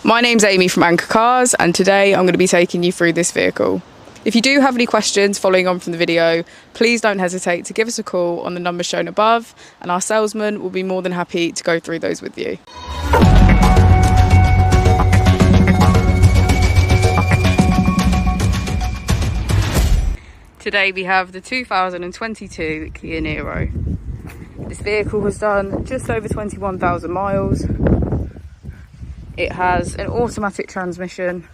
My name's Amy from Anchor Cars, and today I'm going to be taking you through this vehicle. If you do have any questions following on from the video, please don't hesitate to give us a call on the number shown above, and our salesman will be more than happy to go through those with you. Today we have the 2022 Kia Niro. This vehicle has done just over 21,000 miles. It has an automatic transmission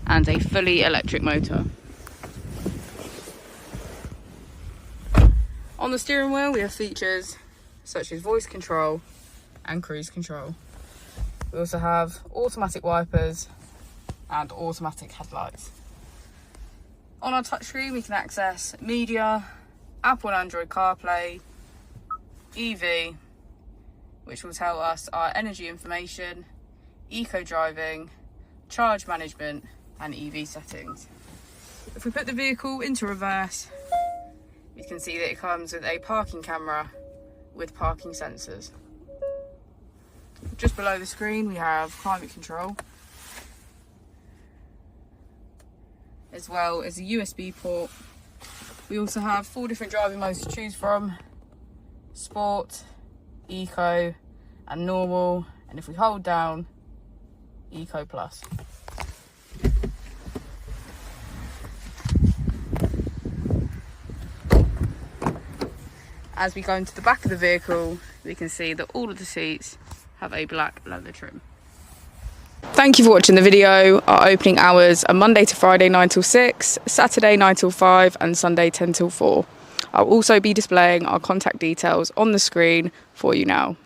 and a fully electric motor. On the steering wheel we have features such as voice control and cruise control. We also have automatic wipers and automatic headlights. On our touchscreen we can access media, Apple and Android CarPlay, EV, which will tell us our energy information, eco driving, charge management and EV settings. If we put the vehicle into reverse, we can see that it comes with a parking camera with parking sensors. Just below the screen we have climate control, as well as a USB port. We also have 4 different driving modes to choose from: Sport, Eco and Normal, and if we hold down, Eco Plus. As we go into the back of the vehicle, we can see that all of the seats have a black leather trim. Thank you for watching the video. Our opening hours are Monday to Friday 9 till 6, Saturday 9 till 5 and Sunday 10 till 4. I'll also be displaying our contact details on the screen for you now.